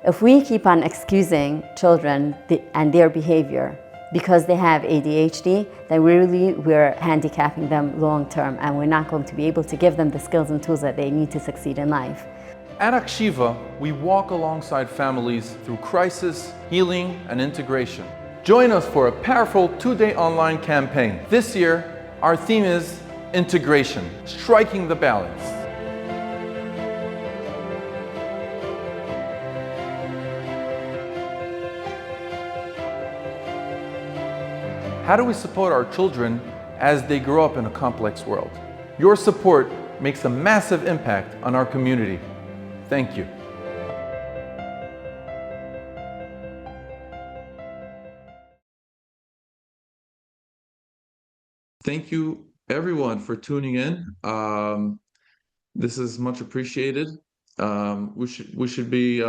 If we keep on excusing children and their behavior because they have ADHD, then we're handicapping them long term, and we're not going to be able to give them the skills and tools that they need to succeed in life. At Akshiva, we walk alongside families through crisis, healing, and integration. Join us for a powerful 2-day online campaign. This year, our theme is integration, striking the balance. How do we support our children as they grow up in a complex world? Your support makes a massive impact on our community. Thank you. Thank you, everyone, for tuning in. This is much appreciated. We should be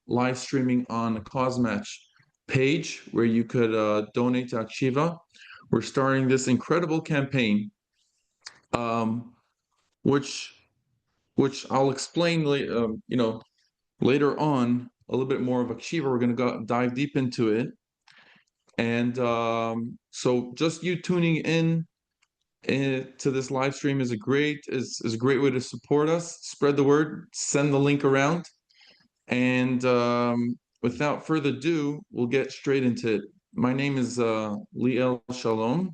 live streaming on the CauseMatch page where you could donate to Akshiva. We're starting this incredible campaign, which I'll explain later on a little bit more of Akshiva. We're going to dive deep into it, and so just you tuning in to this live stream is a great way to support us. Spread the word, send the link around, and without further ado, we'll get straight into it. My name is Liel Shalom.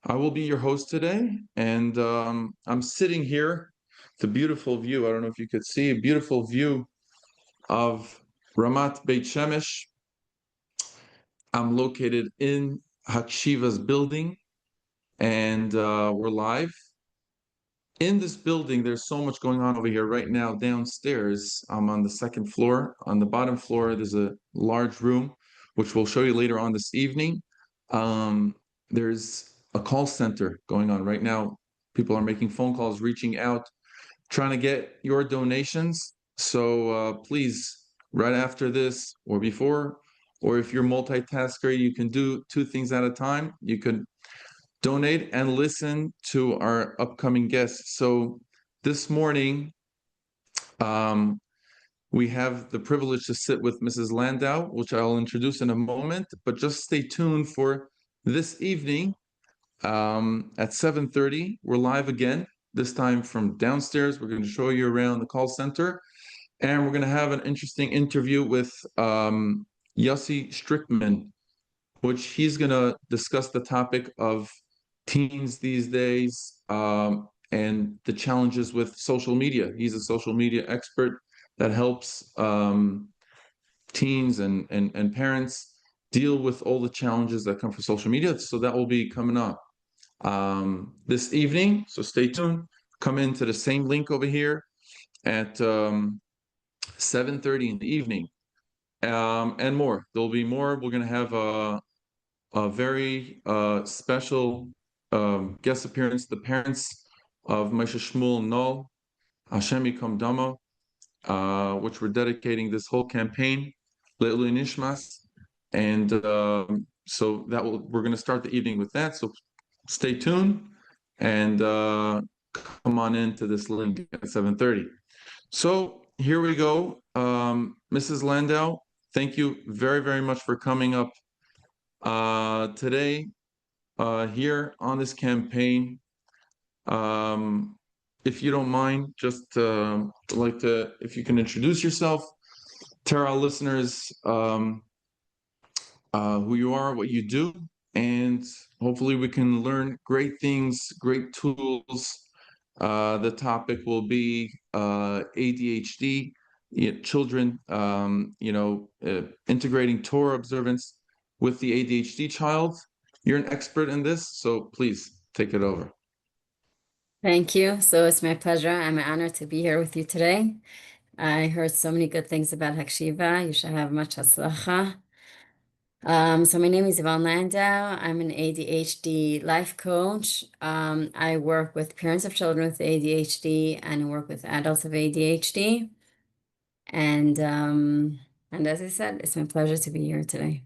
I will be your host today, and I'm sitting here. It's a beautiful view. I don't know if you could see a beautiful view of Ramat Beit Shemesh. I'm located in Hakshiva's building, and we're live. In this building, there's so much going on over here right now. Downstairs, I'm on the second floor. On the bottom floor, there's a large room, which we'll show you later on this evening. There's a call center going on right now. People are making phone calls, reaching out, trying to get your donations. So please, right after this or before, or if you're multitasker, you can do 2 things at a time. You can donate and listen to our upcoming guests. So this morning, we have the privilege to sit with Mrs. Landau, which I'll introduce in a moment, but just stay tuned for this evening at 7:30. We're live again, this time from downstairs. We're going to show you around the call center, and we're going to have an interesting interview with Yossi Strickman, which he's going to discuss the topic of teens these days and the challenges with social media. He's a social media expert that helps teens and parents deal with all the challenges that come from social media. So that will be coming up this evening. So stay tuned. Come into the same link over here at 7:30 in the evening. And more. There'll be more. We're going to have a very special guest appearance, the parents of Moshe Shmuel Null, Hashem Yikom Damo, which we're dedicating this whole campaign, Le'ilui Nishmas, and so we're going to start the evening with that. So stay tuned and come on into this link at 7:30. So here we go. Mrs. Landau, thank you very, very much for coming up today here on this campaign. If you don't mind, just like to, if you can introduce yourself, tell our listeners who you are, what you do, and hopefully we can learn great things, great tools. The topic will be ADHD, children, integrating Torah observance with the ADHD child. You're an expert in this, so please take it over. Thank you. So it's my pleasure. I'm honored to be here with you today. I heard so many good things about Hakshiva. You should have much hatzlacha. So my name is Yvonne Landau. I'm an ADHD life coach. I work with parents of children with ADHD and I work with adults with ADHD. And as I said, it's my pleasure to be here today.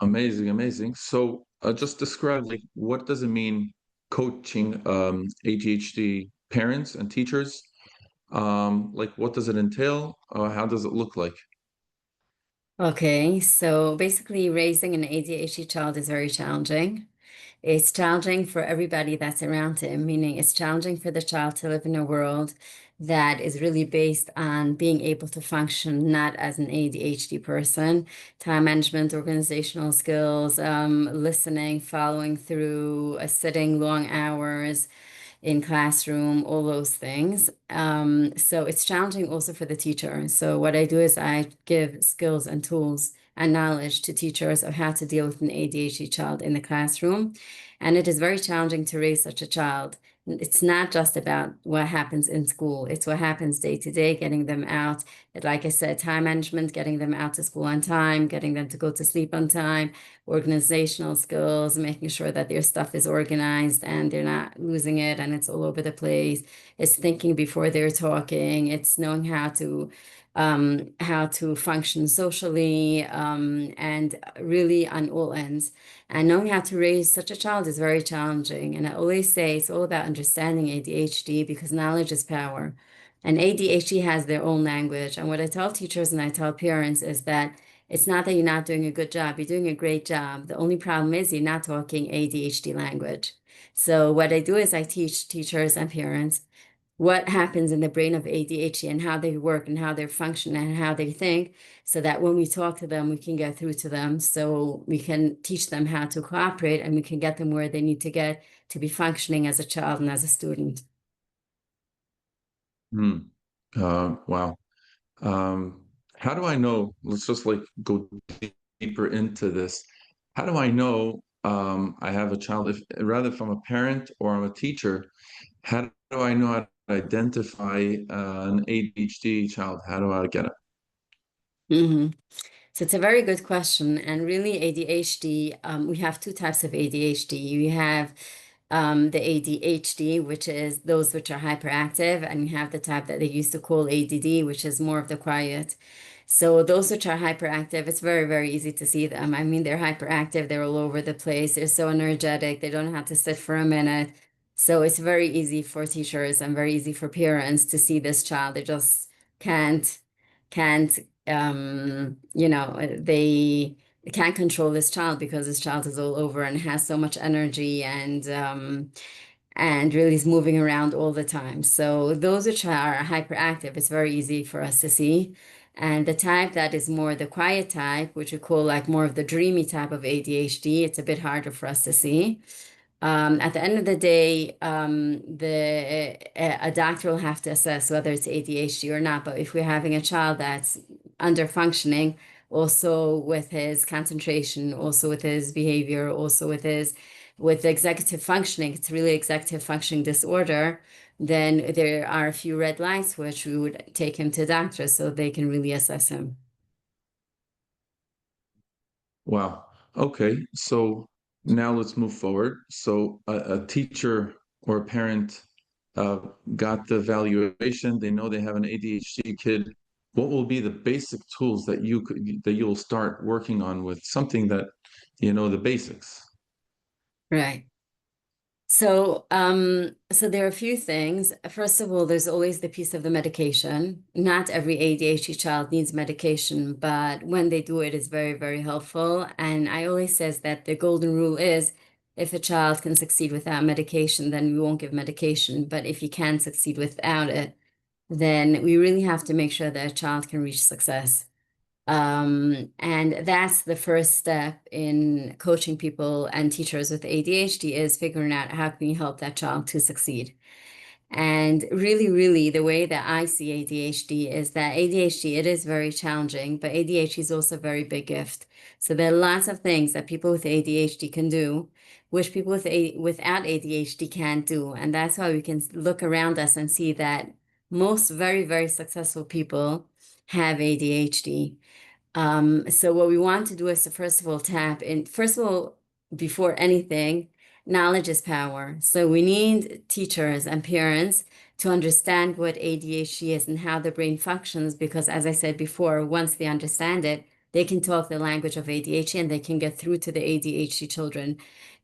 Amazing, amazing. So just describe, like, what does it mean coaching ADHD parents and teachers? Like, what does it entail? How does it look like? Okay, so basically, raising an ADHD child is very challenging. It's challenging for everybody that's around him, meaning it's challenging for the child to live in a world that is really based on being able to function not as an ADHD person, time management, organizational skills, listening, following through, sitting long hours in classroom, all those things. So it's challenging also for the teacher. So what I do is I give skills and tools and knowledge to teachers of how to deal with an ADHD child in the classroom. And it is very challenging to raise such a child. It's not just about what happens in school, it's what happens day to day, getting them out. Like I said, time management, getting them out to school on time, getting them to go to sleep on time, organizational skills, making sure that their stuff is organized and they're not losing it and it's all over the place. It's thinking before they're talking. It's knowing how to function socially, and really on all ends. And knowing how to raise such a child is very challenging. And I always say it's all about understanding ADHD because knowledge is power. And ADHD has their own language. And what I tell teachers and I tell parents is that it's not that you're not doing a good job, you're doing a great job. The only problem is you're not talking ADHD language. So, what I do is I teach teachers and parents what happens in the brain of ADHD and how they work and how they function and how they think, so that when we talk to them, we can get through to them. So, we can teach them how to cooperate and we can get them where they need to get to be functioning as a child and as a student. Hmm. Wow. Um, how do I know? Let's just like go deeper into this. How do I know I have a child? If rather if I'm a parent or I'm a teacher, how do I know how to identify an ADHD child? How do I get it? Mhm. So it's a very good question. And really, ADHD, we have two types of ADHD. We have the ADHD, which is those which are hyperactive, and we have the type that they used to call ADD, which is more of the quiet. So those which are hyperactive, it's very, very easy to see them. I mean, they're hyperactive, they're all over the place, they're so energetic, they don't have to sit for a minute. So it's very easy for teachers and very easy for parents to see this child. They just can't can't they can't control this child because this child is all over and has so much energy and really is moving around all the time. So those which are hyperactive, it's very easy for us to see. And the type that is more the quiet type, which we call like more of the dreamy type of ADHD, it's a bit harder for us to see. At the end of the day, a doctor will have to assess whether it's ADHD or not. But if we're having a child that's under functioning, also with his concentration, also with his behavior, also with executive functioning, it's really executive functioning disorder, then there are a few red lights which we would take him to doctors so they can really assess him. Wow. Okay. So now let's move forward. So a teacher or a parent uh, got the evaluation. They know they have an ADHD kid. What will be the basic tools that you'll start working on with something that you know the basics? Right. So there are a few things. First of all, there's always the piece of the medication. Not every ADHD child needs medication, but when they do, it is very, very helpful. And I always says that the golden rule is if a child can succeed without medication, then we won't give medication. But if you can succeed without it, then we really have to make sure that a child can reach success. And that's the first step in coaching people and teachers with ADHD is figuring out how can you help that child to succeed. And really, really, the way that I see ADHD is that ADHD, it is very challenging, but ADHD is also a very big gift. So there are lots of things that people with ADHD can do, which people without ADHD can't do. And that's why we can look around us and see that most very, very successful people have ADHD. So what we want to do is to first of all tap in, first of all, before anything, knowledge is power. So we need teachers and parents to understand what ADHD is and how the brain functions, because as I said before, once they understand it, they can talk the language of ADHD and they can get through to the ADHD children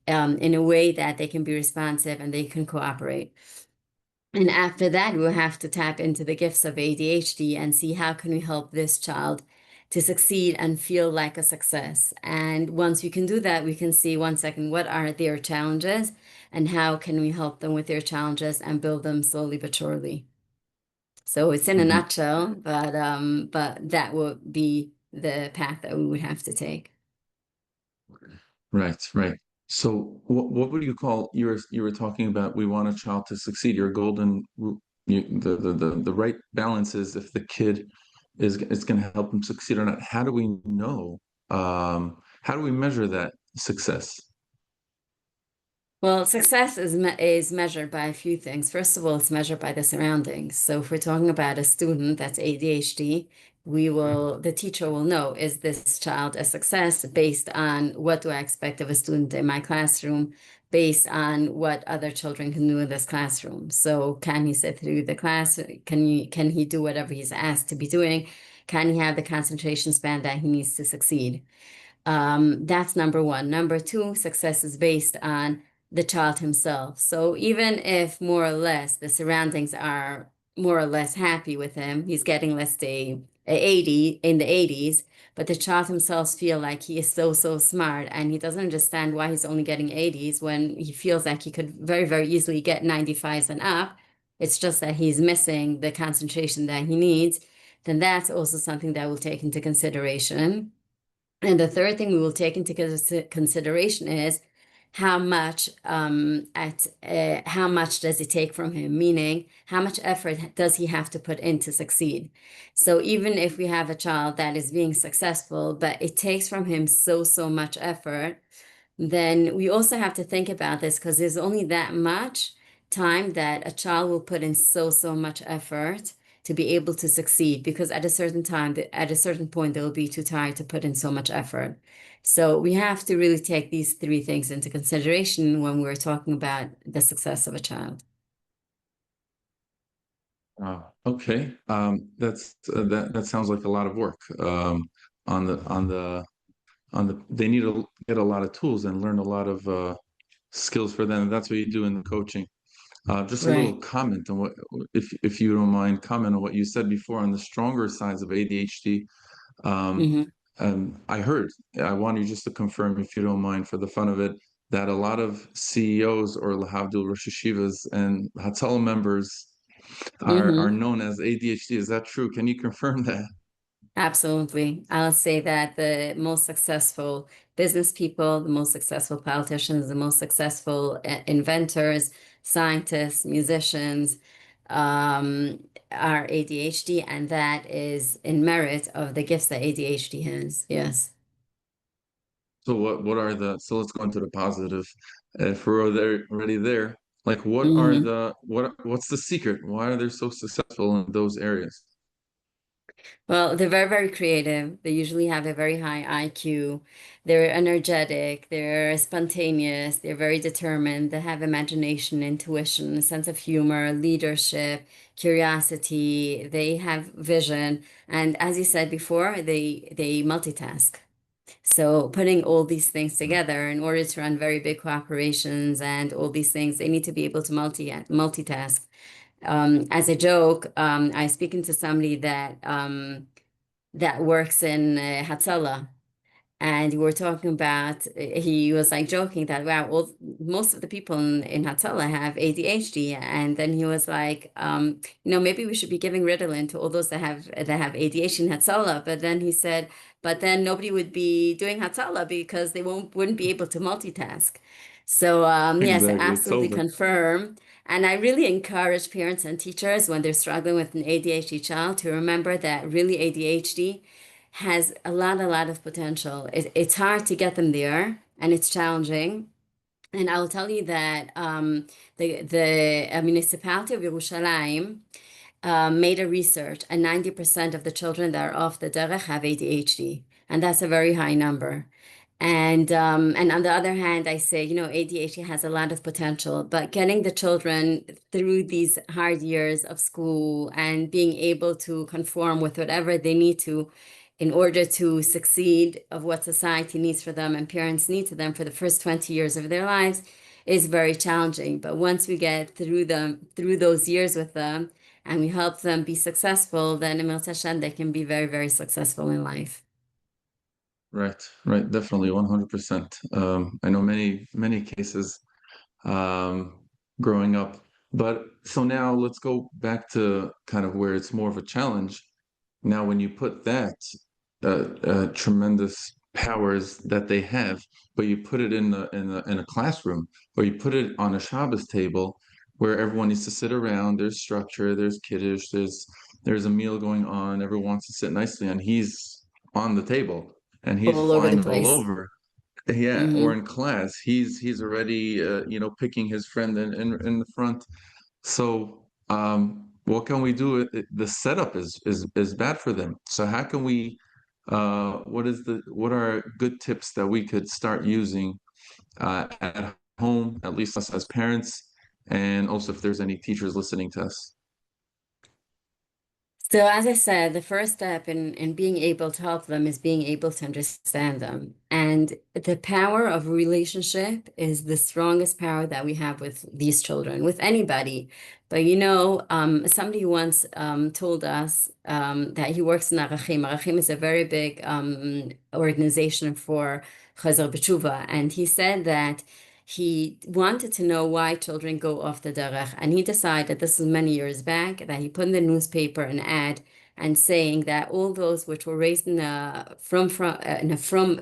in a way that they can be responsive and they can cooperate. And after that, we'll have to tap into the gifts of ADHD and see how can we help this child to succeed and feel like a success. And once we can do that, we can see 1 second, what are their challenges and how can we help them with their challenges and build them slowly but surely. So it's in a Mhm. nutshell, but that would be the path that we would have to take. Right, right. So what would you call you were talking about we want a child to succeed. Your the right balance is if the kid is going to help him succeed or not. How do we know? How do we measure that success? Well, success is measured by a few things. First of all, it's measured by the surroundings. So if we're talking about a student that's ADHD, the teacher will know, is this child a success based on what do I expect of a student in my classroom, based on what other children can do in this classroom. So can he sit through the class? Can he do whatever he's asked to be doing? Can he have the concentration span that he needs to succeed? That's number one. Number two, success is based on the child himself. So even if more or less the surroundings are more or less happy with him, he's getting, let's say, a 80 in the 80s, but the child himself feel like he is so smart and he doesn't understand why he's only getting 80s when he feels like he could very easily get 95s and up. It's just that he's missing the concentration that he needs. Then that's also something that we'll take into consideration. And the third thing we will take into consideration is how much does it take from him? Meaning, how much effort does he have to put in to succeed? So even if we have a child that is being successful, but it takes from him so much effort, then we also have to think about this because there's only that much time that a child will put in so much effort to be able to succeed because at a certain time, at a certain point, they'll be too tired to put in so much effort. So we have to really take these three things into consideration when we're talking about the success of a child. Okay. That's that sounds like a lot of work. On the on the they need to get a lot of tools and learn a lot of skills for them. That's what you do in the coaching. Just a little Right. comment on what, if you don't mind, comment on what you said before on the stronger sides of ADHD. Um, Hmm. I heard, I want you just to confirm, if you don't mind, for the fun of it, that a lot of CEOs or Lahavdil Rosh Hashivas and Hatzalah members are Hmm. known as ADHD. Is that true? Can you confirm that? Absolutely. I'll say that the most successful business people, the most successful politicians, the most successful inventors, scientists, musicians, are ADHD, and that is in merit of the gifts that ADHD has. Yes. So what are the, so let's go into the positive. If we're already there, like Hmm. what's the secret? Why are they so successful in those areas? Well, they're very creative. They usually have a very high IQ. They're energetic, they're spontaneous, they're very determined. They have imagination, intuition, a sense of humor, leadership, curiosity. They have vision. And as you said before, they multitask. So putting all these things together in order to run very big corporations and all these things, they need to be able to multitask. As a joke, I was speaking to somebody that works in Hatzalah, and we were talking about, he was like joking that, wow, most of the people in Hatzalah have ADHD. And then he was like, maybe we should be giving Ritalin to all those that have ADHD in Hatzalah. But then he said, but then nobody would be doing Hatzalah because they wouldn't be able to multitask. So yes, I Exactly. It's absolutely over. confirm. And I really encourage parents and teachers when they're struggling with an ADHD child to remember that really ADHD has a lot of potential. It's hard to get them there, and it's challenging. And I'll tell you that the municipality of Yerushalayim made a research, and 90% of the children that are off the derech have ADHD, and that's a very high number. And on the other hand, I say, ADHD has a lot of potential, but getting the children through these hard years of school and being able to conform with whatever they need to in order to succeed of what society needs for them and parents need to them for the first 20 years of their lives is very challenging. But once we get through those years with them and we help them be successful, then Emil Hashem, they can be very, very successful in life. Right, right, definitely, 100%. I know many cases um, growing up. But so now let's go back to kind of where it's more of a challenge. Now, when you put that tremendous powers that they have, but you put it in a classroom, or you put it on a Shabbos table where everyone needs to sit around, there's structure, there's kiddush, there's a meal going on, everyone wants to sit nicely, and he's on the table and he's All over the flying all place. over. Yeah, or Hmm. in class, he's already picking his friend in the front. So what can we do? The setup is bad for them. So how can we what are good tips that we could start using at home, at least us as parents, and also if there's any teachers listening to us? So, as I said, the first step in being able to help them is being able to understand them. And the power of a relationship is the strongest power that we have with these children, with anybody. But somebody once told us that he works in Arachim. Arachim is a very big organization for Chazar B'tshuva. And he said that he wanted to know why children go off the derech, and he decided, this is many years back, that he put in the newspaper an ad and saying that all those which were raised in a from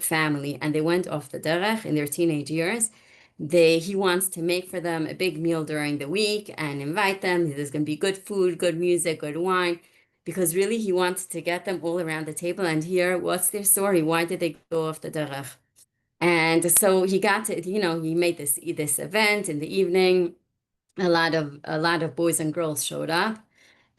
family and they went off the derech in their teenage years, he wants to make for them a big meal during the week and invite them. There's going to be good food, good music, good wine, because really he wants to get them all around the table and hear what's their story. Why did they go off the derech? And so he got to, he made this event in the evening. A lot of boys and girls showed up.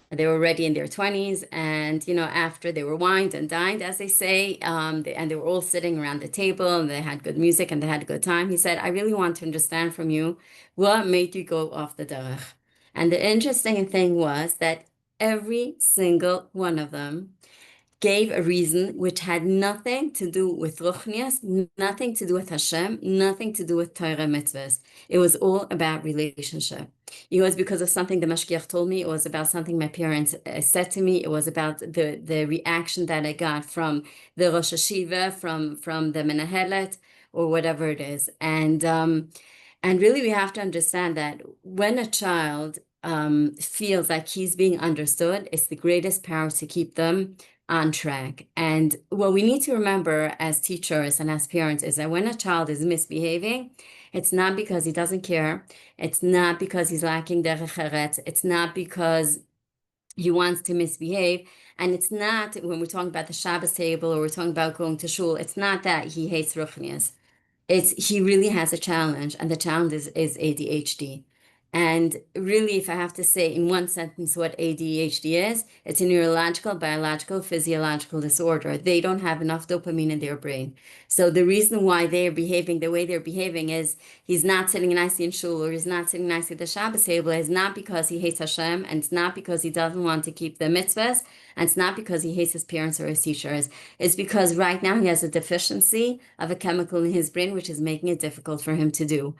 They were already in their 20s, and after they were wined and dined, as they say, and they were all sitting around the table, and they had good music and they had a good time. He said, "I really want to understand from you what made you go off the derech." And the interesting thing was that every single one of them gave a reason which had nothing to do with Ruchnias, nothing to do with Hashem, nothing to do with Torah mitzvahs. It was all about relationship. It was because of something the Mashgiach told me. It was about something my parents said to me. It was about the reaction that I got from the Rosh Hashiva, from the Menahelet, or whatever it is. And really, we have to understand that when a child feels like he's being understood, it's the greatest power to keep them on track. And what we need to remember as teachers and as parents is that when a child is misbehaving, it's not because he doesn't care. It's not because he's lacking derech eretz. It's not because he wants to misbehave. And it's not, when we're talking about the Shabbos table or we're talking about going to shul, it's not that he hates Ruchnias. He really has a challenge, and the challenge is ADHD. And really, if I have to say in one sentence what ADHD is, it's a neurological, biological, physiological disorder. They don't have enough dopamine in their brain. So the reason why they're behaving the way they're behaving is he's not sitting nicely in shul or he's not sitting nicely at the Shabbos table is not because he hates Hashem, and it's not because he doesn't want to keep the mitzvahs, and it's not because he hates his parents or his teachers. It's because right now he has a deficiency of a chemical in his brain, which is making it difficult for him to do.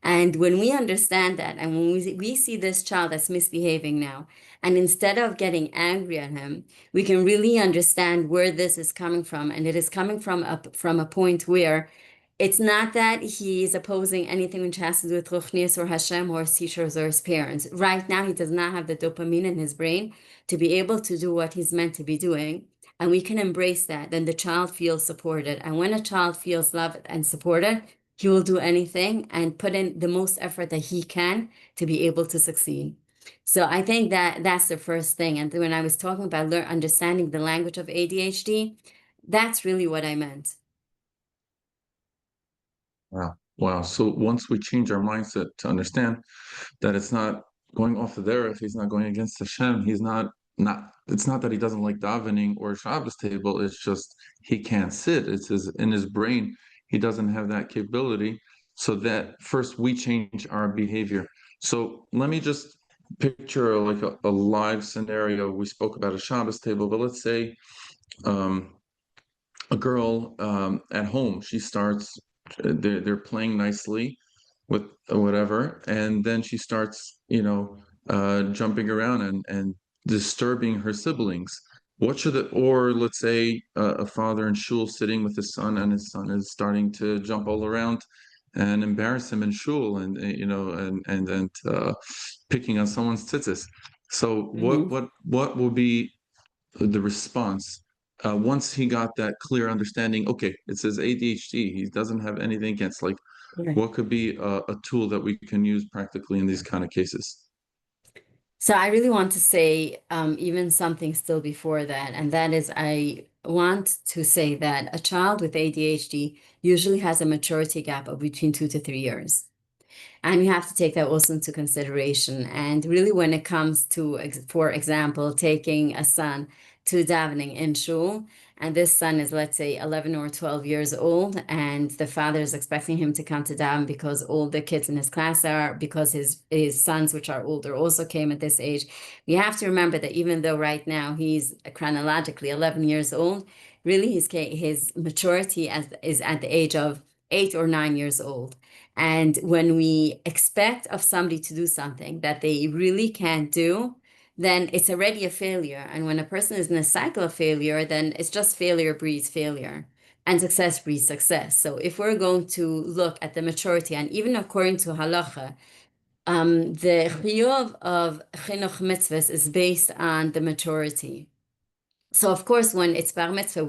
And when we understand that, and when we see this child that's misbehaving now, and instead of getting angry at him, we can really understand where this is coming from. And it is coming from a point where it's not that he's opposing anything which has to do with Ruchnias or Hashem or his teachers or his parents. Right now, he does not have the dopamine in his brain to be able to do what he's meant to be doing. And we can embrace that. Then the child feels supported. And when a child feels loved and supported, he will do anything and put in the most effort that he can to be able to succeed. So I think that that's the first thing. And when I was talking about understanding the language of ADHD, that's really what I meant. Wow. Wow. So once we change our mindset to understand that it's not going off the derech, he's not going against Hashem, he's not it's not that he doesn't like davening or Shabbos table, it's just he can't sit. It's in his brain, he doesn't have that capability. So that first we change our behavior. So let me just picture like a live scenario. We spoke about a Shabbos table, but let's say um, a girl at home, she starts they're playing nicely, with whatever, and then she starts, jumping around and disturbing her siblings. What should it, or let's say a father in shul sitting with his son, and his son is starting to jump all around and embarrass him in shul, and picking on someone's tzitzis. So Hmm. what will be the response once he got that clear understanding? Okay, it says ADHD. He doesn't have anything against. Like, Right. what could be a tool that we can use practically in these kind of cases? So I really want to say even something still before that, and that is I want to say that a child with ADHD usually has a maturity gap of between 2 to 3 years. And you have to take that also into consideration. And really, when it comes to, for example, taking a son to davening in shul, and this son is, let's say, 11 or 12 years old, and the father is expecting him to come to daven because all the kids in his class are, because his sons, which are older, also came at this age. We have to remember that even though right now he's chronologically 11 years old, really his maturity is at the age of 8 or 9 years old. And when we expect of somebody to do something that they really can't do, then it's already a failure. And when a person is in a cycle of failure, then it's just failure breeds failure and success breeds success. So if we're going to look at the maturity, and even according to halacha, the chiyuv of chinuch mitzvahs is based on the maturity. So of course, when it's bar mitzvah,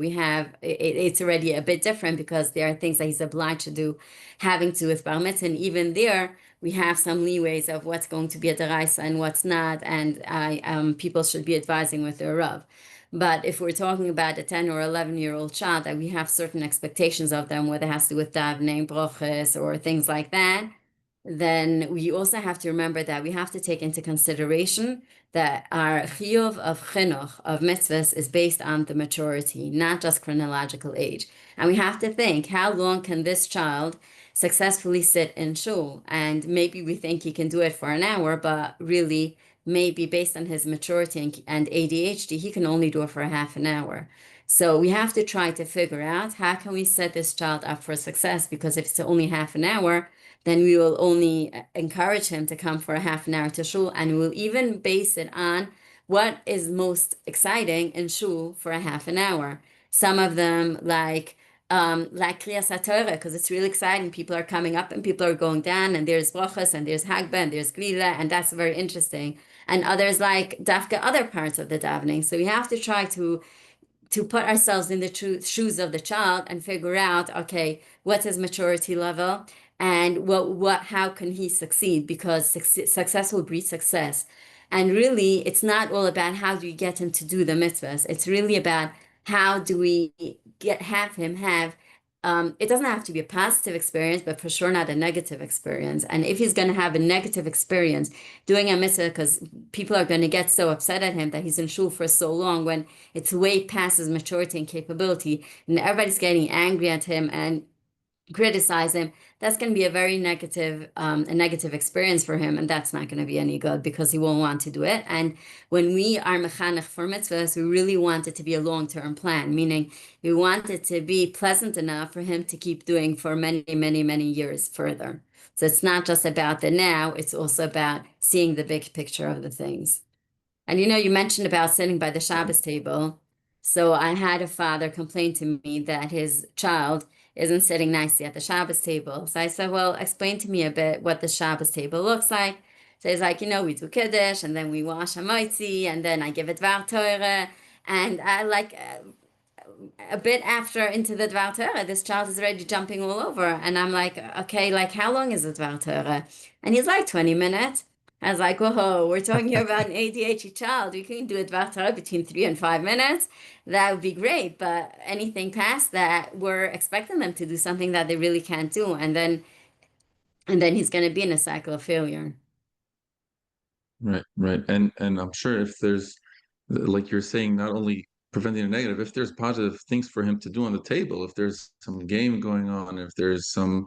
it's already a bit different because there are things that he's obliged to do, having to do with bar mitzvah, and even there we have some leeways of what's going to be a deraisa and what's not, and people should be advising with their rav. But if we're talking about a 10 or 11-year-old child, that we have certain expectations of them, whether it has to do with davening, broches, or things like that, then we also have to remember that we have to take into consideration that our chiyuv of chinuch, of mitzvahs, is based on the maturity, not just chronological age. And we have to think, how long can this child successfully sit in shul? And maybe we think he can do it for an hour, but really, maybe based on his maturity and ADHD, he can only do it for a half an hour. So we have to try to figure out how can we set this child up for success, because if it's only half an hour, then we will only encourage him to come for a half an hour to shul, and we'll even base it on what is most exciting in shul for a half an hour. Some of them like Kriyas HaTorah, because it's really exciting. People are coming up and people are going down, and there's brachas and there's hagba and there's glila, and that's very interesting. And others like dafka other parts of the davening. So we have to try to put ourselves in the shoes of the child and figure out, okay, what's his maturity level and how can he succeed? Because success will breed success. And really, it's not all about how do you get him to do the mitzvahs. It's really about how do we have him have, it doesn't have to be a positive experience, but for sure not a negative experience. And if he's going to have a negative experience doing a mitzvah, because people are going to get so upset at him that he's in shul for so long, when it's way past his maturity and capability, and everybody's getting angry at him and criticize him, that's going to be a negative experience for him, and that's not going to be any good because he won't want to do it. And when we are mechanech for mitzvahs, we really want it to be a long-term plan, meaning we want it to be pleasant enough for him to keep doing for many, many, many years further. So it's not just about the now, it's also about seeing the big picture of the things. And you mentioned about sitting by the Shabbos table. So I had a father complain to me that his child isn't sitting nicely at the Shabbos table. So I said, well, explain to me a bit what the Shabbos table looks like. So he's like, we do Kiddush, and then we wash Hamoitzi, and then I give it Dvar Torah. And I like a bit after into the Dvar Torah, this child is already jumping all over. And I'm like, okay, like how long is the Dvar Torah? And he's like 20 minutes. I was like, whoa, we're talking here about an ADHD child. We can do a Dvar Torah between 3 and 5 minutes. That would be great. But anything past that, we're expecting them to do something that they really can't do. And then he's going to be in a cycle of failure. Right, right. And I'm sure if there's, like you're saying, not only preventing a negative, if there's positive things for him to do on the table, if there's some game going on, if there's some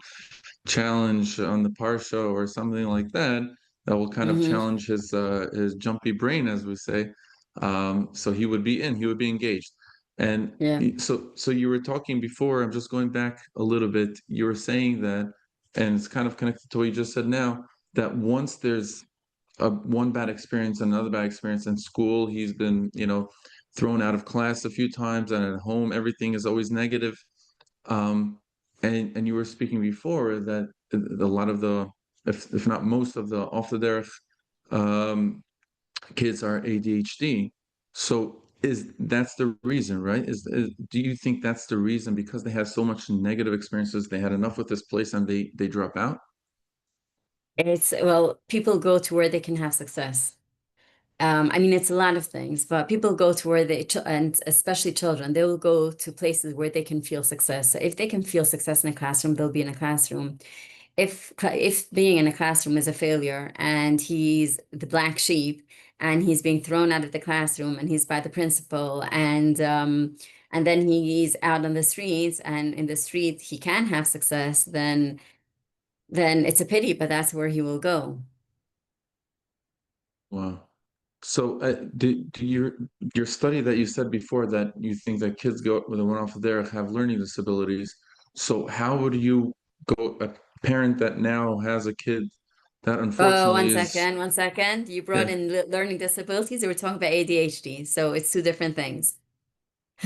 challenge on the parsha or something like that, that will kind of Hmm. challenge his jumpy brain, as we say. So he would be engaged. Yeah. So you were talking before, I'm just going back a little bit. You were saying that and it's kind of connected to what you just said now, that once there's one bad experience, another bad experience in school, he's been, thrown out of class a few times, and at home, everything is always negative. Um, and you were speaking before that a lot of the, if not most of the off the derech kids are ADHD. So that's the reason, right? Do you think that's the reason because they have so much negative experiences, they had enough with this place and they drop out? Well, people go to where they can have success. I mean, it's a lot of things, but people go to where and especially children, they will go to places where they can feel success. So if they can feel success in a classroom, they'll be in a classroom. If being in a classroom is a failure and he's the black sheep and he's being thrown out of the classroom and he's by the principal and then he's out on the streets and in the street he can have success, then it's a pity, but that's where he will go. Wow. So, do your study that you said before that you think that kids go with the one off there have learning disabilities. So, how would you go a parent that now has a kid that Oh, unfortunately is, one second. You brought yeah, in learning disabilities. We're talking about ADHD, so it's two different things.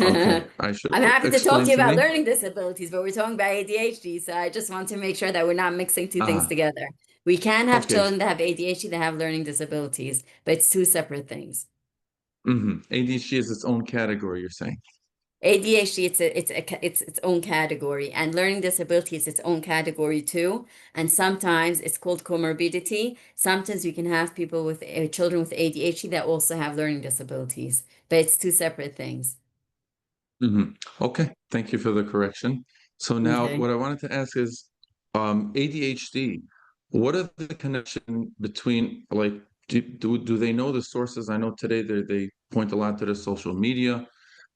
okay, I should I'm happy to talk explain to you to about me? learning disabilities, but we're talking about ADHD, so I just want to make sure that we're not mixing two things Ah, together. We can have okay. children that have ADHD that have learning disabilities, but it's two separate things. ADHD is its own category, you're saying. ADHD, it's its own category, and learning disability is its own category too. And sometimes it's called comorbidity. Sometimes we can have people with children with ADHD that also have learning disabilities, but it's two separate things. hmm Okay, thank you for the correction. So now Okay. what I wanted to ask is, ADHD, what are the connection between like do they know the sources? I know today they point a lot to the social media.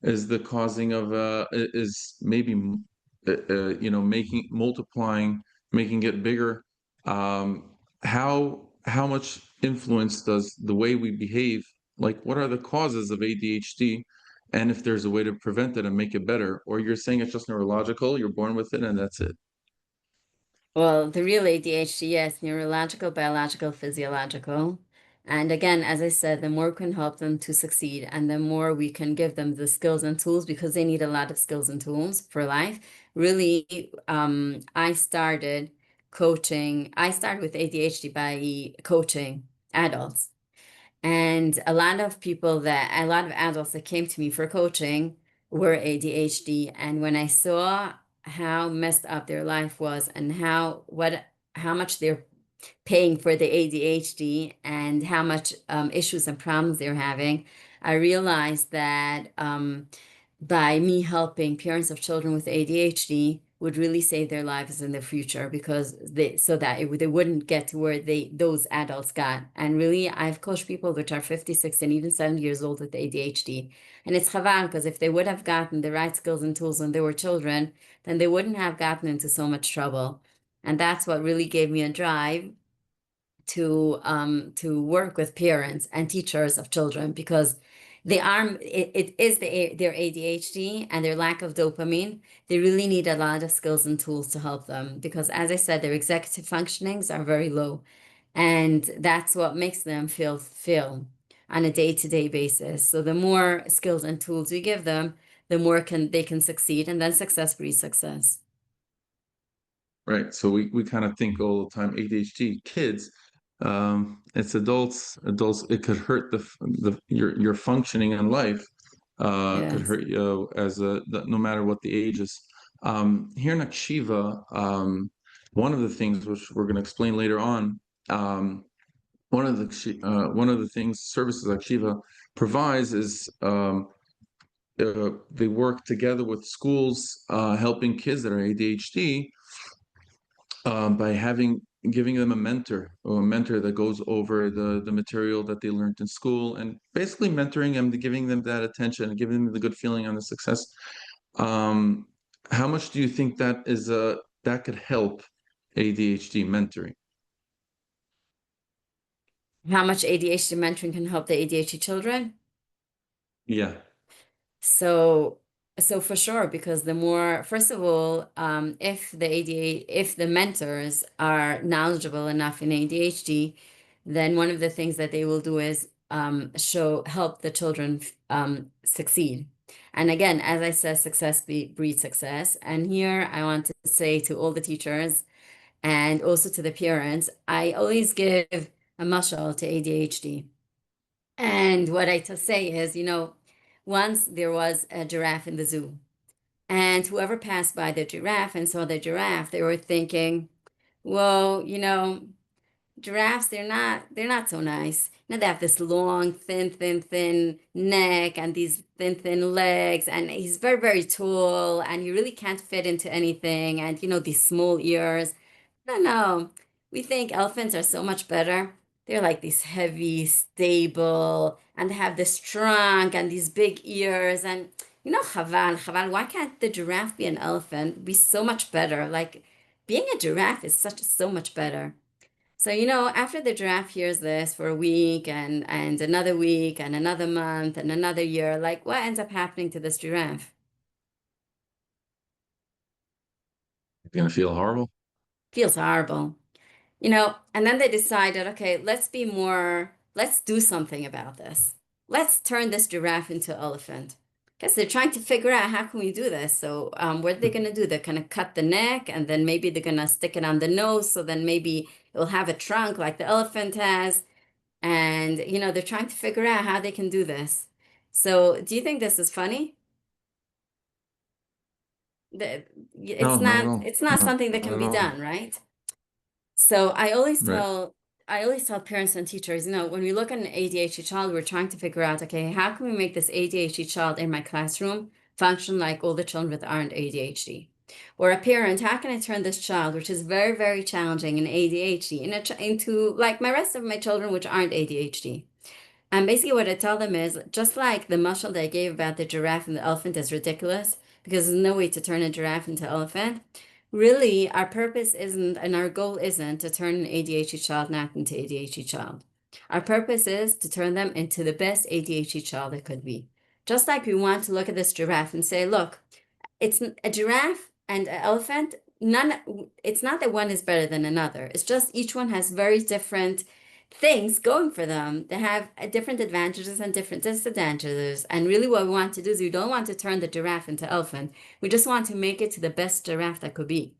Is the causing of is maybe making multiplying, making it bigger. How much influence does the way we behave, like what are the causes of ADHD, and if there's a way to prevent it and make it better, or you're saying it's just neurological, you're born with it and that's it. Well, the real ADHD, yes, neurological, biological, physiological. And again, as I said, the more we can help them to succeed and the more we can give them the skills and tools because they need a lot of skills and tools for life. Really, I started with ADHD by coaching adults. And a lot of adults that came to me for coaching were ADHD. And when I saw how messed up their life was and how much they're paying for the ADHD and how much issues and problems they're having, I realized that by me helping parents of children with ADHD would really save their lives in the future because they wouldn't get to where those adults got. And really, I've coached people which are 56 and even 70 years old with ADHD. And it's chaval because if they would have gotten the right skills and tools when they were children, then they wouldn't have gotten into so much trouble. And that's what really gave me a drive to work with parents and teachers of children because it is their ADHD and their lack of dopamine. They really need a lot of skills and tools to help them because, as I said, their executive functionings are very low, and that's what makes them feel on a day-to-day basis. So the more skills and tools we give them, the more they can succeed, and then success breeds success. Right. So we kind of think all the time ADHD kids. It's adults. Adults. It could hurt the your functioning in life. Could Yes. hurt you no matter what the age is. Here in Akshiva, one of the things which we're going to explain later on, um, one of the things services Akshiva provides is they work together with schools, helping kids that are ADHD by giving them a mentor or a mentor that goes over the material that they learned in school and basically mentoring them, giving them that attention and giving them the good feeling on the success. Um, how much do you think that could help ADHD mentoring? How much ADHD mentoring can help the ADHD children? Yeah. So. So for sure, because the more, first of all, if the if the mentors are knowledgeable enough in ADHD, then one of the things that they will do is help the children succeed. And again, as I said, breeds success. And here I want to say to all the teachers and also to the parents, I always give a mashal to ADHD. And what I to say is, once there was a giraffe in the zoo. And whoever passed by the giraffe and saw the giraffe, they were thinking, well, giraffes, they're not so nice. They have this long, thin neck and these thin legs, and he's very, very tall, and he really can't fit into anything, and these small ears. No, no. We think elephants are so much better. They're like these heavy, stable, and they have this trunk and these big ears. And Chaval, why can't the giraffe be an elephant? Be so much better. Like being a giraffe is so much better. So, after the giraffe hears this for a week and another week and another month and another year, like what ends up happening to this giraffe? It's gonna feel horrible. Feels horrible. And then they decided, okay, let's do something about this. Let's turn this giraffe into elephant. Because they're trying to figure out how can we do this. So what are they going to do? They're going to cut the neck and then maybe they're going to stick it on the nose. So then maybe it'll have a trunk like the elephant has. And, they're trying to figure out how they can do this. So do you think this is funny? The- No, It's not at not, all. it's not Not something that can at be all. done, right? So Right. I always tell parents and teachers, when we look at an ADHD child, we're trying to figure out, okay, how can we make this ADHD child in my classroom function like all the children with aren't ADHD? Or a parent, how can I turn this child, which is very, very challenging in ADHD, into like my rest of my children, which aren't ADHD? And basically, what I tell them is just like the muscle that I gave about the giraffe and the elephant is ridiculous because there's no way to turn a giraffe into elephant. Really, our purpose isn't and our goal isn't to turn an ADHD child not into ADHD child. Our purpose is to turn them into the best ADHD child it could be. Just like we want to look at this giraffe and say, look, it's a giraffe and an elephant. It's not that one is better than another. It's just each one has very different things going for them. They have different advantages and different disadvantages. And really, what we want to do is we don't want to turn the giraffe into elephant. We just want to make it to the best giraffe that could be.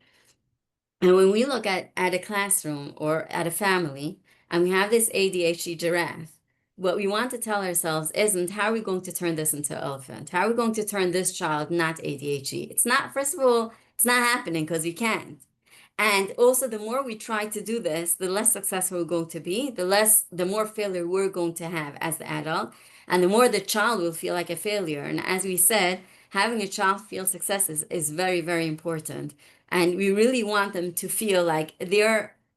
And when we look at a classroom or at a family and we have this ADHD giraffe, what we want to tell ourselves isn't how are we going to turn this into elephant? How are we going to turn this child not ADHD? It's not, first of all, it's not happening because we can't. And also, the more we try to do this, the less successful we're going to be, the more failure we're going to have as the adult, and the more the child will feel like a failure. And as we said, having a child feel success is very, very important. And we really want them to feel like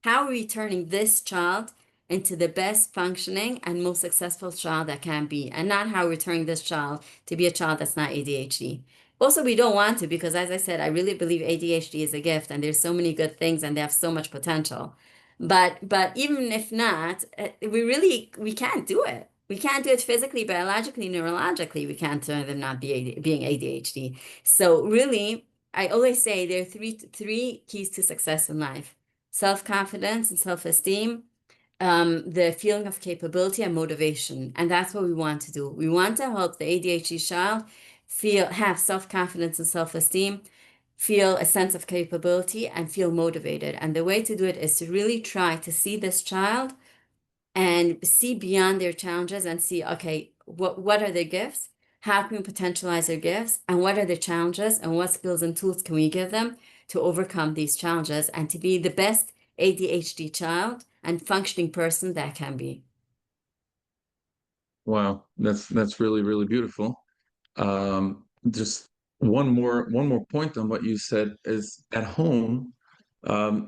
how are we turning this child into the best functioning and most successful child that can be, and not how we're turning this child to be a child that's not ADHD. Also, we don't want to because, as I said, I really believe ADHD is a gift and there's so many good things and they have so much potential. But even if not, we can't do it. We can't do it physically, biologically, neurologically. We can't turn them not being ADHD. So really, I always say there are three keys to success in life: self-confidence and self-esteem, the feeling of capability and motivation. And that's what we want to do. We want to help the ADHD child have self-confidence and self-esteem, feel a sense of capability, and feel motivated. And the way to do it is to really try to see this child and see beyond their challenges and see, okay, what are their gifts? How can we potentialize their gifts? And what are the challenges? And what skills and tools can we give them to overcome these challenges and to be the best ADHD child and functioning person that can be? Wow, that's really, really beautiful. Just one more point on what you said is at home,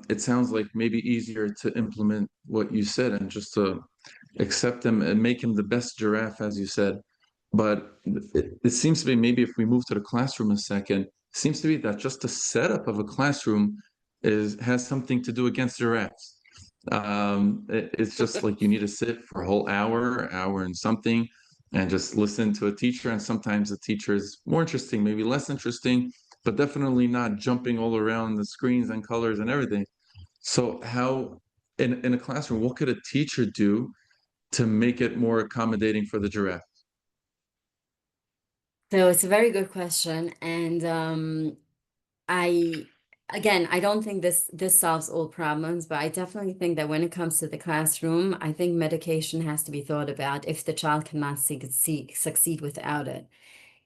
it sounds like maybe easier to implement what you said and just to accept him and make him the best giraffe, as you said. But it seems to be maybe if we move to the classroom a second, seems to be that just the setup of a classroom has something to do against giraffes. It's just like you need to sit for a whole hour and something. and just listen to a teacher. And sometimes the teacher is more interesting, maybe less interesting, but definitely not jumping all around the screens and colors and everything. So how in a classroom, what could a teacher do to make it more accommodating for the giraffe? So it's a very good question. And I again, I don't think this solves all problems, but I definitely think that when it comes to the classroom, I think medication has to be thought about if the child cannot succeed without it.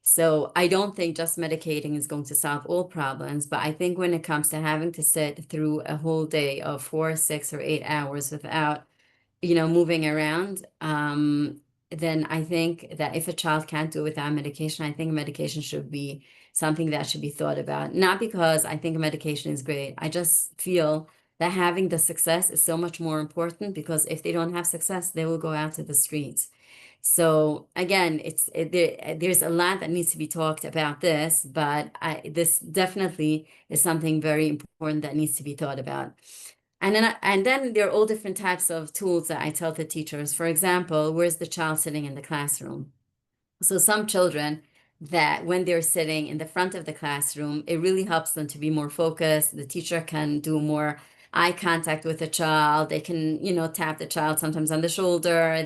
So I don't think just medicating is going to solve all problems, but I think when it comes to having to sit through a whole day of 4, 6, or 8 hours without moving around, then I think that if a child can't do it without medication, I think medication should be something that should be thought about. Not because I think medication is great. I just feel that having the success is so much more important because if they don't have success, they will go out to the streets. So again, there's a lot that needs to be talked about this, but this definitely is something very important that needs to be thought about. And then there are all different types of tools that I tell the teachers. For example, where's the child sitting in the classroom? So some children that when they're sitting in the front of the classroom, it really helps them to be more focused. The teacher can do more eye contact with the child. They can, tap the child sometimes on the shoulder.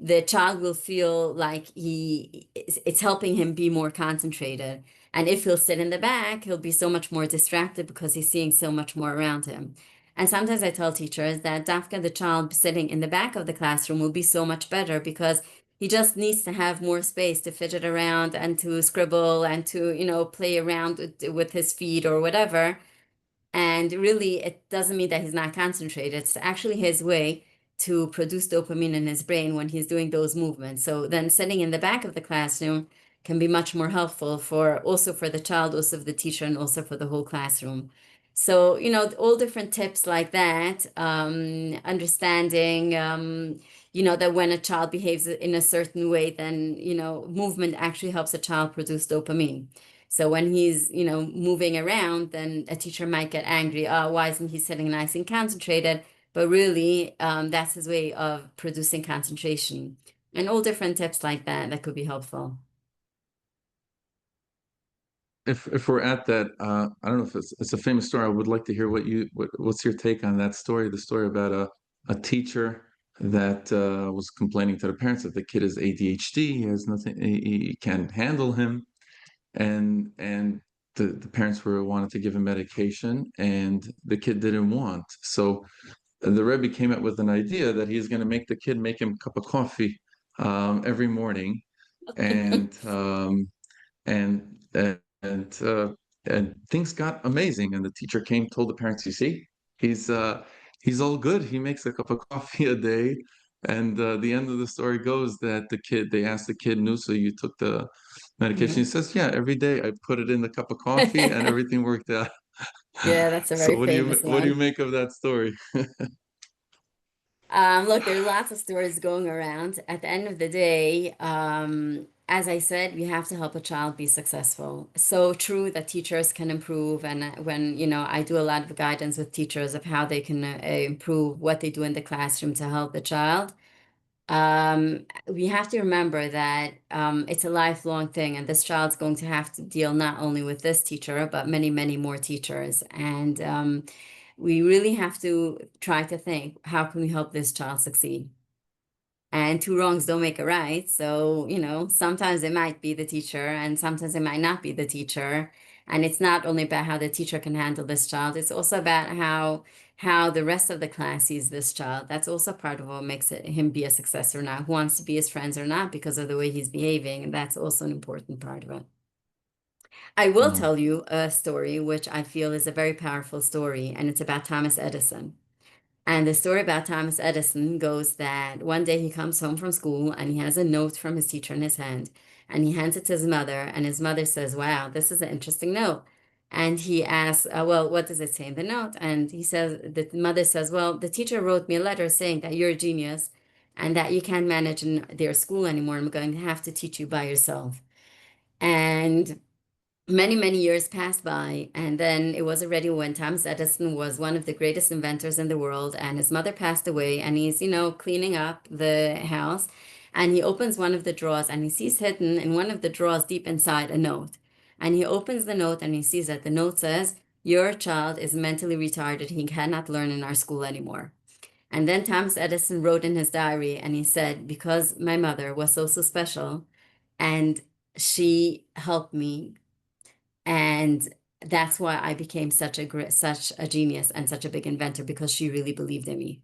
The child will feel like it's helping him be more concentrated. And if he'll sit in the back, he'll be so much more distracted because he's seeing so much more around him. And sometimes I tell teachers that Dafka, the child sitting in the back of the classroom, will be so much better because he just needs to have more space to fidget around and to scribble and to, play around with his feet or whatever. And really, it doesn't mean that he's not concentrated. It's actually his way to produce dopamine in his brain when he's doing those movements. So then sitting in the back of the classroom can be much more helpful for the child, also for the teacher, and also for the whole classroom. So, all different tips like that, understanding, that when a child behaves in a certain way, then, movement actually helps a child produce dopamine. So when he's, moving around, then a teacher might get angry. Oh, why isn't he sitting nice and concentrated? But really, that's his way of producing concentration. And all different tips like that could be helpful. If we're at that, I don't know if it's a famous story. I would like to hear what's your take on that story? The story about a teacher that was complaining to the parents that the kid is ADHD. He has nothing. He can't handle him, and the parents were wanted to give him medication, and the kid didn't want. So the Rebbe came up with an idea that he's going to make the kid make him a cup of coffee every morning, and and and and things got amazing. And the teacher came, told the parents, "You see, he's uh, he's all good. He makes a cup of coffee a day." And the end of the story goes that they asked the kid, "Nusa, you took the medication?" He Mhm. says, "Yeah, every day I put it in the cup of coffee, and everything worked out." Yeah, that's a So very famous what do you one. make of that story? Look, there are lots of stories going around. At the end of the day, as I said, we have to help a child be successful. So true that teachers can improve, and when I do a lot of guidance with teachers of how they can improve what they do in the classroom to help the child. We have to remember that it's a lifelong thing, and this child's going to have to deal not only with this teacher, but many, many more teachers. And we really have to try to think, how can we help this child succeed? And two wrongs don't make a right. So, sometimes it might be the teacher and sometimes it might not be the teacher. And it's not only about how the teacher can handle this child, it's also about how the rest of the class sees this child. That's also part of what makes him be a success or not, who wants to be his friends or not because of the way he's behaving. And that's also an important part of it. I will Mm. tell you a story which I feel is a very powerful story, and it's about Thomas Edison. And the story about Thomas Edison goes that one day he comes home from school and he has a note from his teacher in his hand. And he hands it to his mother, and his mother says, "Wow, this is an interesting note." And he asks, "Well, what does it say in the note?" And the mother says, "Well, the teacher wrote me a letter saying that you're a genius and that you can't manage in their school anymore. I'm going to have to teach you by yourself." And many, many years passed by, and then it was already when Thomas Edison was one of the greatest inventors in the world, and his mother passed away, and he's, cleaning up the house. And he opens one of the drawers and he sees hidden in one of the drawers deep inside a note. And he opens the note and he sees that the note says, "Your child is mentally retarded. He cannot learn in our school anymore." And then Thomas Edison wrote in his diary and he said, "Because my mother was so, so special and she helped me, and that's why I became such a genius and such a big inventor, because she really believed in me."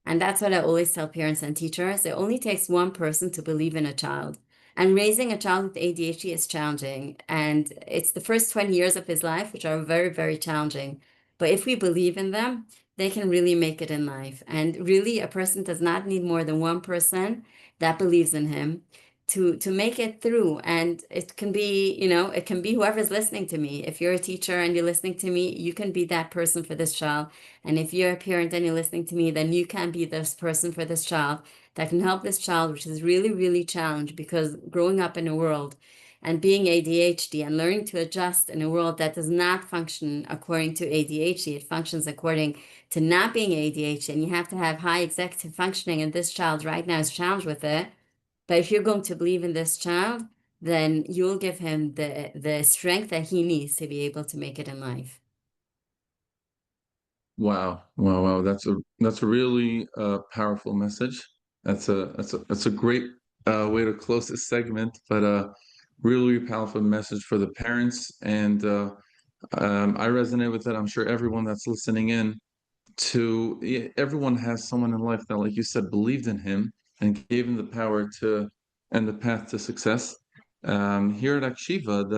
And that's what I always tell parents and teachers. It only takes one person to believe in a child. And raising a child with ADHD is challenging. And it's the first 20 years of his life, which are very, very challenging. But if we believe in them, they can really make it in life. And really, a person does not need more than one person that believes in him to make it through. And it can be, it can be whoever's listening to me. If you're a teacher and you're listening to me, you can be that person for this child. And if you're a parent and you're listening to me, then you can be this person for this child that can help this child, which is really, really challenged, because growing up in a world and being ADHD and learning to adjust in a world that does not function according to ADHD, it functions according to not being ADHD, and you have to have high executive functioning, and this child right now is challenged with it. But if you're going to believe in this child, then you'll give him the strength that he needs to be able to make it in life. Wow, wow, wow. That's a really powerful message. That's a great way to close this segment, but really powerful message for the parents. And I resonate with it. I'm sure everyone that's listening in everyone has someone in life that, like you said, believed in him and gave him the power to and the path to success. Here at Akshiva,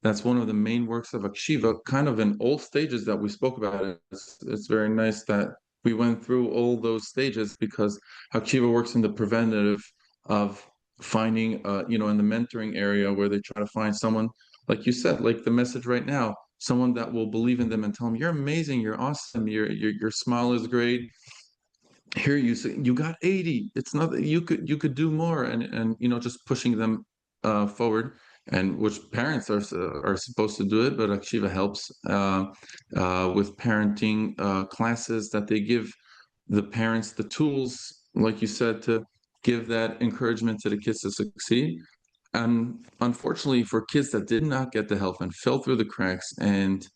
that's one of the main works of Akshiva, kind of in all stages that we spoke about. It's very nice that we went through all those stages, because Akshiva works in the preventative of finding, in the mentoring area, where they try to find someone, like you said, like the message right now, someone that will believe in them and tell them, "You're amazing, you're awesome, your smile is great. Here you say you got 80. It's not that you could do more," and just pushing them forward, and which parents are supposed to do it, but Akshiva helps with parenting classes that they give the parents the tools, like you said, to give that encouragement to the kids to succeed. And unfortunately, for kids that did not get the help and fell through the cracks, and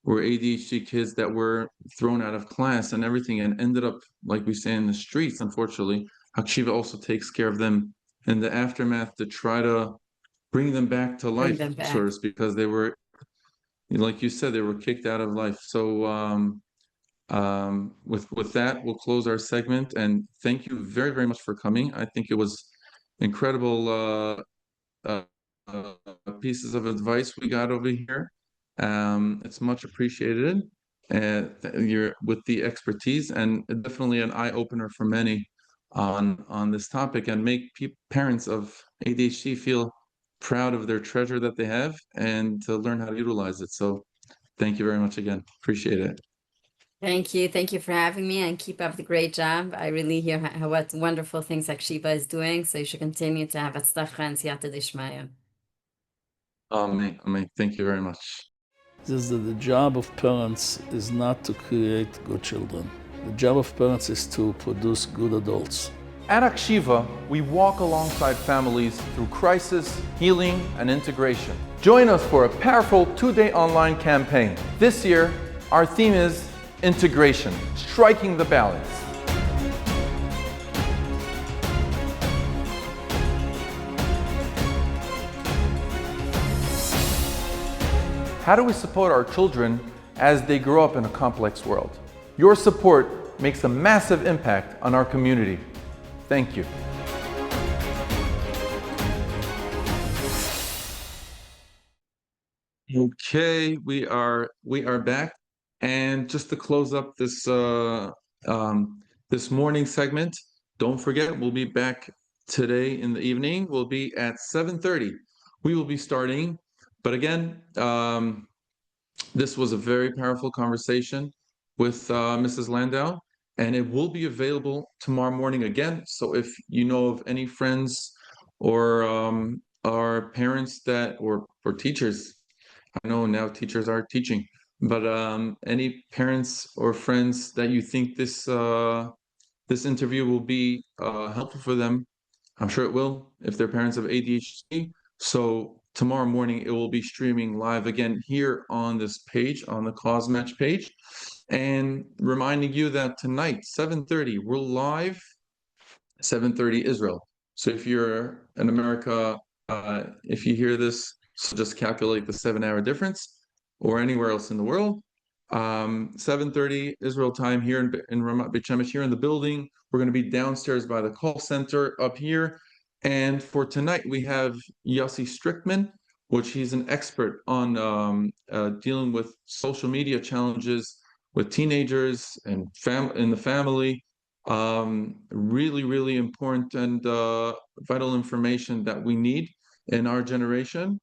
were ADHD kids that were thrown out of class and everything and ended up, like we say, in the streets, unfortunately, Hakshiva also takes care of them in the aftermath to try to bring them back to Bring life, them sort back. of, because they were, like you said, they were kicked out of life. So with that, we'll close our segment, and thank you very, very much for coming. I think it was incredible uh, uh, pieces of advice we got over here. It's much appreciated, and you're with the expertise, and definitely an eye opener for many on this topic, and make parents of ADHD feel proud of their treasure that they have, and to learn how to utilize it. So, thank you very much again. Appreciate it. Thank you. Thank you for having me, and keep up the great job. I really hear what wonderful things Akshiva is doing. So you should continue to have Atzlacha and Siyata Dishmaya. Amen. Thank you very much. Is that the job of parents is not to create good children. The job of parents is to produce good adults. At Akshiva, we walk alongside families through crisis, healing, and integration. Join us for a powerful 2-day online campaign. This year, our theme is integration, striking the balance. How do we support our children as they grow up in a complex world? Your support makes a massive impact on our community. Thank you. Okay, we are back, and just to close up this morning segment, don't forget, we'll be back today in the evening. We'll be at 7:30. We will be starting, but again, this was a very powerful conversation with Mrs. Landau, and it will be available tomorrow morning again. So if you know of any friends or our parents that or teachers, I know now teachers are teaching, but any parents or friends that you think this interview will be helpful for them. I'm sure it will if their parents have ADHD. So tomorrow morning it will be streaming live again here on this page, on the Cause Match page. And reminding you that tonight, 7:30, we're live, 7:30 Israel. So if you're in America, if you hear this, so just calculate the 7-hour difference, or anywhere else in the world. 7:30 Israel time here in Ramat Beit Shemesh, here in the building. We're going to be downstairs by the call center up here. And for tonight, we have Yossi Strickman, which he's an expert on dealing with social media challenges with teenagers and in the family. Really, really important and vital information that we need in our generation.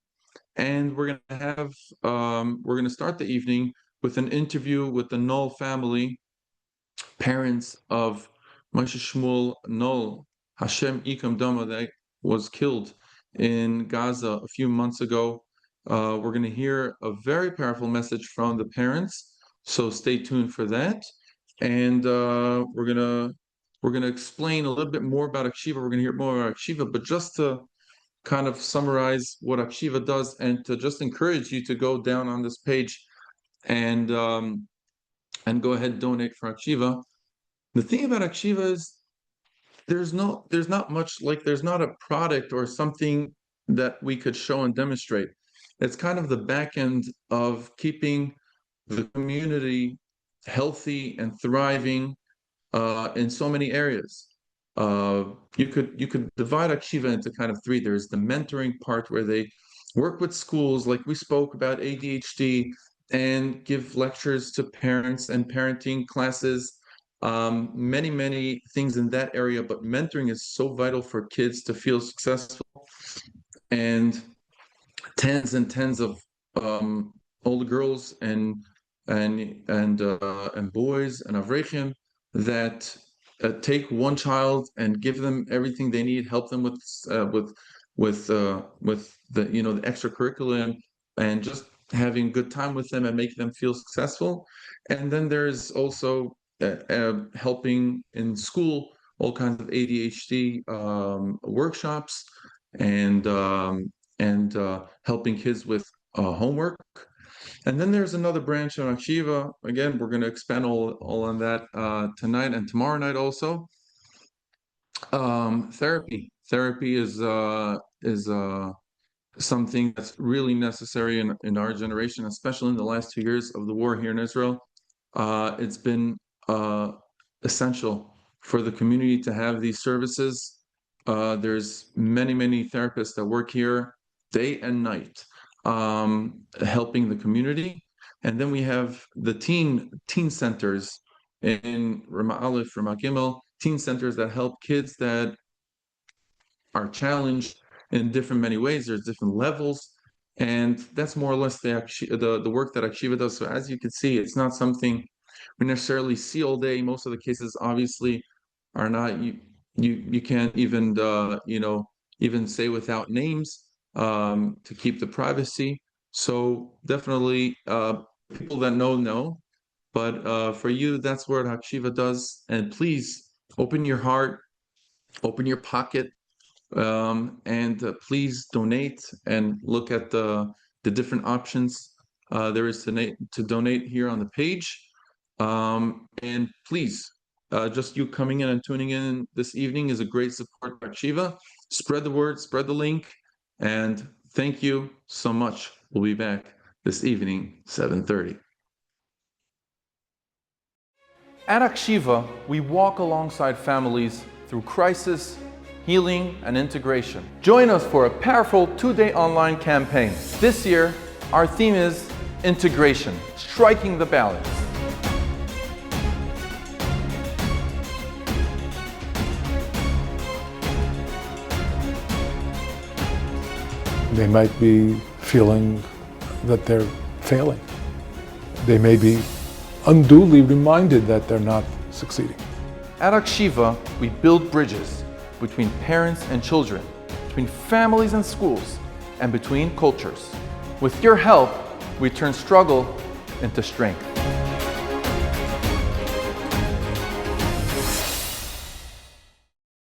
And we're going to start the evening with an interview with the Knoll family, parents of Moshe Shmuel Knoll, Hashem Yikam Dama, that was killed in Gaza a few months ago. We're going to hear a very powerful message from the parents, so stay tuned for that. And we're gonna explain a little bit more about Akshiva. We're gonna hear more about Akshiva, but just to kind of summarize what Akshiva does, and to just encourage you to go down on this page and go ahead and donate for Akshiva. The thing about Akshiva is there's not much, like there's not a product or something that we could show and demonstrate. It's kind of the back end of keeping the community healthy and thriving in so many areas. You could divide Akshiva into kind of three. There's the mentoring part where they work with schools, like we spoke about ADHD, and give lectures to parents and parenting classes. Many things in that area, but mentoring is so vital for kids to feel successful. And tens and tens of older girls and boys and avrechim that take one child and give them everything they need, help them with the the extracurricular and just having good time with them and make them feel successful. And then there's also helping in school, all kinds of ADHD workshops and helping kids with homework. And then there's another branch on Akshiva. Again, we're going to expand all on that tonight and tomorrow night also. Therapy is something that's really necessary in our generation, especially in the last 2 years of the war here in Israel. It's been essential for the community to have these services. There's many therapists that work here day and night, helping the community. And then we have the teen centers in Ramat Aleph, Ramat Gimel, teen centers that help kids that are challenged in many ways. There's different levels, and that's more or less the work that Akshiva does. So as you can see, it's not something we necessarily see all day. Most of the cases obviously are not, you can't even even say without names to keep the privacy. So definitely people that know, but for you, that's what Akshiva does. And please open your heart, open your pocket, and please donate and look at the different options there is to donate here on the page. And please, just you coming in and tuning in this evening is a great support for Akshiva. Spread the word, spread the link, and thank you so much. We'll be back this evening, 7:30. At Akshiva, we walk alongside families through crisis, healing, and integration. Join us for a powerful 2-day online campaign. This year, our theme is integration, striking the balance. They might be feeling that they're failing. They may be unduly reminded that they're not succeeding. At Akshiva, we build bridges between parents and children, between families and schools, and between cultures. With your help, we turn struggle into strength.